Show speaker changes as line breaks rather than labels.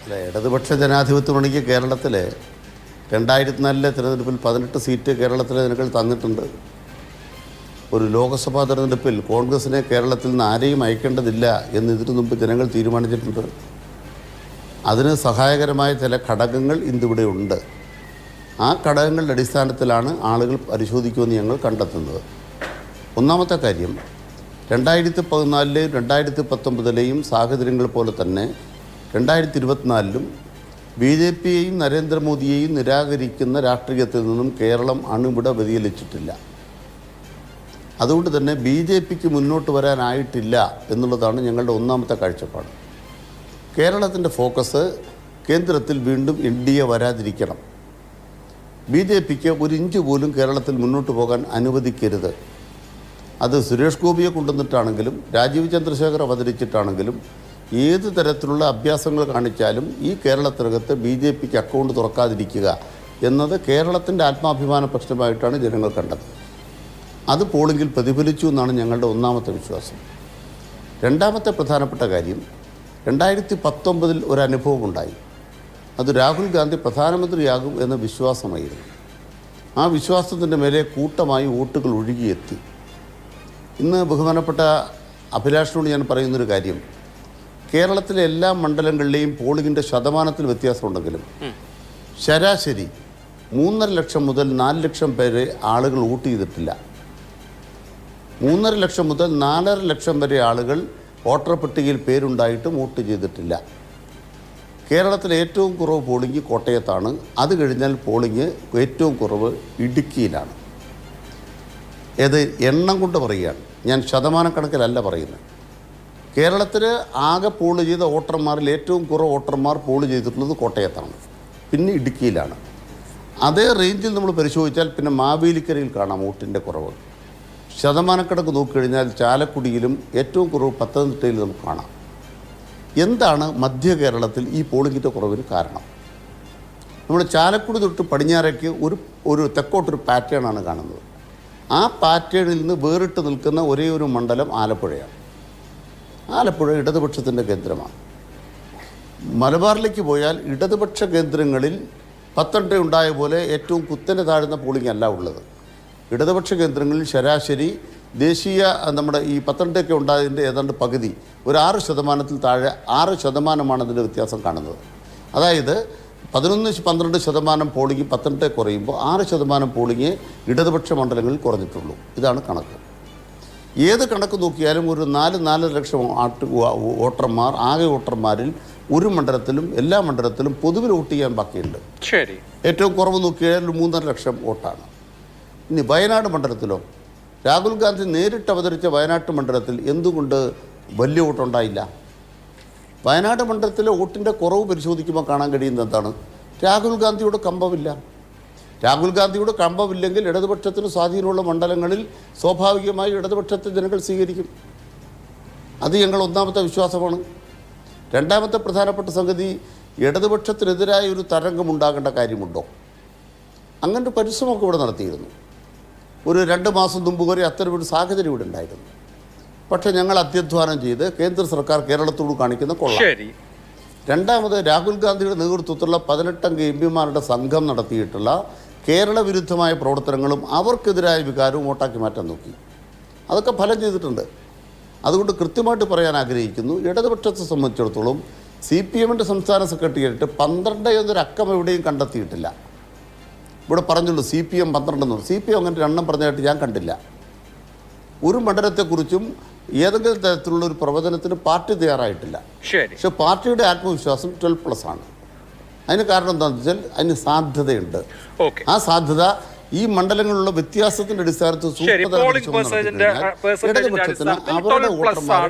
അല്ല, ഇടതുപക്ഷ ജനാധിപത്യ മുന്നണിക്ക് കേരളത്തിൽ 2004 തിരഞ്ഞെടുപ്പിൽ 18 സീറ്റ് കേരളത്തിലെ ജനങ്ങൾ തന്നിട്ടുണ്ട്. ഒരു ലോക്സഭാ തിരഞ്ഞെടുപ്പിൽ കോൺഗ്രസിനെ കേരളത്തിൽ നിന്ന് ആരെയും അയക്കേണ്ടതില്ല എന്ന് ഇതിനു മുമ്പ് ജനങ്ങൾ തീരുമാനിച്ചിട്ടുണ്ട്. അതിന് സഹായകരമായ ചില ഘടകങ്ങൾ ഇന്നിവിടെ ഉണ്ട്. ആ ഘടകങ്ങളുടെ അടിസ്ഥാനത്തിലാണ് ആളുകൾ പരിശോധിക്കുമെന്ന് ഞങ്ങൾ കണ്ടെത്തുന്നത്. ഒന്നാമത്തെ കാര്യം, 2014 2019 സാഹചര്യങ്ങൾ പോലെ തന്നെ 2024 BJPയെയും നരേന്ദ്രമോദിയെയും നിരാകരിക്കുന്ന രാഷ്ട്രീയത്തിൽ നിന്നും കേരളം അണുവിട വ്യതിചലിച്ചിട്ടില്ല. അതുകൊണ്ട് തന്നെ BJPക്ക് മുന്നോട്ട് വരാനായിട്ടില്ല എന്നുള്ളതാണ് ഞങ്ങളുടെ ഒന്നാമത്തെ കാഴ്ചപ്പാട്. കേരളത്തിൻ്റെ ഫോക്കസ് കേന്ദ്രത്തിൽ വീണ്ടും NDA വരാതിരിക്കണം. BJPക്ക് ഒരു ഇഞ്ച് പോലും കേരളത്തിൽ മുന്നോട്ട് പോകാൻ അനുവദിക്കരുത്. അത് സുരേഷ് ഗോപിയെ കൊണ്ടുവന്നിട്ടാണെങ്കിലും രാജീവ് ചന്ദ്രശേഖർ അവതരിച്ചിട്ടാണെങ്കിലും ഏത് തരത്തിലുള്ള അഭ്യാസങ്ങൾ കാണിച്ചാലും ഈ കേരളത്തിനകത്ത് BJPക്ക് അക്കൗണ്ട് തുറക്കാതിരിക്കുക എന്നത് കേരളത്തിൻ്റെ ആത്മാഭിമാന പ്രശ്നമായിട്ടാണ് ജനങ്ങൾ കണ്ടത്. അത് പോളിംഗിൽ പ്രതിഫലിച്ചു എന്നാണ് ഞങ്ങളുടെ ഒന്നാമത്തെ വിശ്വാസം. രണ്ടാമത്തെ പ്രധാനപ്പെട്ട കാര്യം, 2019 ഒരു അനുഭവം ഉണ്ടായി. അത് രാഹുൽ ഗാന്ധി പ്രധാനമന്ത്രിയാകും എന്ന വിശ്വാസമായിരുന്നു. ആ വിശ്വാസത്തിൻ്റെ മേലെ കൂട്ടമായി വോട്ടുകൾ ഒഴുകിയെത്തി. ഇന്ന് ബഹുമാനപ്പെട്ട അഭിലാഷിനോട് ഞാൻ പറയുന്നൊരു കാര്യം, കേരളത്തിലെ എല്ലാ മണ്ഡലങ്ങളിലെയും പോളിംഗിൻ്റെ ശതമാനത്തിൽ വ്യത്യാസമുണ്ടെങ്കിലും ശരാശരി 3.5 ലക്ഷം മുതൽ 4 ലക്ഷം പേരെ ആളുകൾ വോട്ട് ചെയ്തിട്ടില്ല. 3.5 ലക്ഷം മുതൽ 4.5 ലക്ഷം വരെ ആളുകൾ വോട്ടർ പട്ടികയിൽ പേരുണ്ടായിട്ടും വോട്ട് ചെയ്തിട്ടില്ല. കേരളത്തിലെ ഏറ്റവും കുറവ് പോളിംഗ് കോട്ടയത്താണ്. അത് കഴിഞ്ഞാൽ പോളിംഗ് ഏറ്റവും കുറവ് ഇടുക്കിയിലാണ്. ഏത് എണ്ണം കൊണ്ട് പറയുകയാണ്, ഞാൻ ശതമാനക്കണക്കിലല്ല പറയുന്നത്. കേരളത്തിൽ ആകെ പോൾ ചെയ്ത വോട്ടർമാരിൽ ഏറ്റവും കുറവ് വോട്ടർമാർ പോൾ ചെയ്തിട്ടുള്ളത് കോട്ടയത്താണ്, പിന്നെ ഇടുക്കിയിലാണ്. അതേ റേഞ്ചിൽ നമ്മൾ പരിശോധിച്ചാൽ പിന്നെ മാവേലിക്കരയിൽ കാണാം വോട്ടിൻ്റെ കുറവ്. ശതമാനക്കണക്ക് നോക്കിക്കഴിഞ്ഞാൽ ചാലക്കുടിയിലും ഏറ്റവും കുറവ് പത്തനംതിട്ടയിൽ നമുക്ക് കാണാം. എന്താണ് മധ്യ കേരളത്തിൽ ഈ പോളിംഗിൻ്റെ കുറവിന് കാരണം? നമ്മൾ ചാലക്കുടി തൊട്ട് പടിഞ്ഞാറേക്ക് ഒരു തെക്കോട്ടൊരു പാറ്റേണാണ് കാണുന്നത്. ആ പാറ്റേണിൽ നിന്ന് വേറിട്ട് നിൽക്കുന്ന ഒരേ ഒരു മണ്ഡലം ആലപ്പുഴയാണ്. ആലപ്പുഴ ഇടതുപക്ഷത്തിൻ്റെ കേന്ദ്രമാണ്. മലബാറിലേക്ക് പോയാൽ ഇടതുപക്ഷ കേന്ദ്രങ്ങളിൽ പത്തനംതിട്ട ഉണ്ടായ പോലെ ഏറ്റവും കുത്തനെ താഴ്ന്ന പോളിംഗ് അല്ല ഉള്ളത്. ഇടതുപക്ഷ കേന്ദ്രങ്ങളിൽ ശരാശരി ദേശീയ നമ്മുടെ ഈ പത്തനംതിട്ടയ്ക്ക് ഉണ്ടായതിൻ്റെ ഏതാണ്ട് പകുതി, ഒരു 6% താഴെ 6% അതിൻ്റെ വ്യത്യാസം കാണുന്നത്. അതായത് 11-12% പോളിംഗ് പത്തനംതിട്ട കുറയുമ്പോൾ 6% പോളിംഗ് ഇടതുപക്ഷ മണ്ഡലങ്ങളിൽ കുറഞ്ഞിട്ടുള്ളൂ. ഇതാണ് കണക്ക്. ഏത് കണക്ക് നോക്കിയാലും ഒരു 4-4.5 ലക്ഷം വോട്ടർമാർ, ആകെ വോട്ടർമാരിൽ ഒരു മണ്ഡലത്തിലും എല്ലാ മണ്ഡലത്തിലും പൊതുവിൽ വോട്ട് ചെയ്യാൻ ബാക്കിയുണ്ട്. ശരി, ഏറ്റവും കുറവ് നോക്കിയാൽ 3.5 ലക്ഷം വോട്ടാണ്. ഇനി വയനാട് മണ്ഡലത്തിലോ, രാഹുൽ ഗാന്ധി നേരിട്ട് അവതരിച്ച വയനാട്ട് മണ്ഡലത്തിൽ എന്തുകൊണ്ട് വലിയ വോട്ടുണ്ടായില്ല? വയനാട് മണ്ഡലത്തിലെ വോട്ടിൻ്റെ കുറവ് പരിശോധിക്കുമ്പോൾ കാണാൻ കഴിയുന്നത് എന്താണ്? രാഹുൽ ഗാന്ധിയുടെ കമ്പമില്ല. രാഹുൽ ഗാന്ധിയുടെ കമ്പമില്ലെങ്കിൽ ഇടതുപക്ഷത്തിന് സ്വാധീനമുള്ള മണ്ഡലങ്ങളിൽ സ്വാഭാവികമായി ഇടതുപക്ഷത്തെ ജനങ്ങൾ സ്വീകരിക്കും. അത് ഞങ്ങൾ ഒന്നാമത്തെ വിശ്വാസമാണ്. രണ്ടാമത്തെ പ്രധാനപ്പെട്ട സംഗതി, ഇടതുപക്ഷത്തിനെതിരായ ഒരു തരംഗമുണ്ടാകേണ്ട കാര്യമുണ്ടോ? അങ്ങനൊരു പരിശ്രമമൊക്കെ ഇവിടെ നടത്തിയിരുന്നു. ഒരു 2 മാസം മുമ്പ് വരെ അത്തരമൊരു സാഹചര്യം ഇവിടെ ഉണ്ടായിരുന്നു. പക്ഷേ ഞങ്ങൾ അത്യധ്വാനം ചെയ്ത് കേന്ദ്ര സർക്കാർ കേരളത്തോട് കാണിക്കുന്ന കൊള്ള. രണ്ടാമത്, രാഹുൽ ഗാന്ധിയുടെ നേതൃത്വത്തിലുള്ള 18 അംഗ MP സംഘം നടത്തിയിട്ടുള്ള കേരള വിരുദ്ധമായ പ്രവർത്തനങ്ങളും അവർക്കെതിരായ വികാരവും വോട്ടാക്കി മാറ്റാൻ നോക്കി. അതൊക്കെ ഫലം ചെയ്തിട്ടുണ്ട്. അതുകൊണ്ട് കൃത്യമായിട്ട് പറയാൻ ആഗ്രഹിക്കുന്നു, ഇടതുപക്ഷത്തെ സംബന്ധിച്ചിടത്തോളം CPMൻ്റെ സംസ്ഥാന സെക്രട്ടേറിയറ്റ് 12 എന്നൊരു അക്കം എവിടെയും കണ്ടെത്തിയിട്ടില്ല. ഇവിടെ പറഞ്ഞുള്ളൂ CPM 12 എന്ന്. CPM അങ്ങനെ എണ്ണം പറഞ്ഞതായിട്ട് ഞാൻ കണ്ടില്ല. ഒരു മണ്ഡലത്തെക്കുറിച്ചും ഏതെങ്കിലും തരത്തിലുള്ള ഒരു പ്രവചനത്തിന് പാർട്ടി തയ്യാറായിട്ടില്ല. പക്ഷെ പാർട്ടിയുടെ ആത്മവിശ്വാസം 12+ ആണ്. അതിന് കാരണം എന്താണെന്ന് വെച്ചാൽ അതിന് സാധ്യതയുണ്ട്. ആ സാധ്യത ഈ മണ്ഡലങ്ങളിലുള്ള വ്യത്യാസത്തിന്റെ അടിസ്ഥാനത്തിൽ
ഇടതുപക്ഷത്തിന് അവരുടെ വോട്ടർമാർ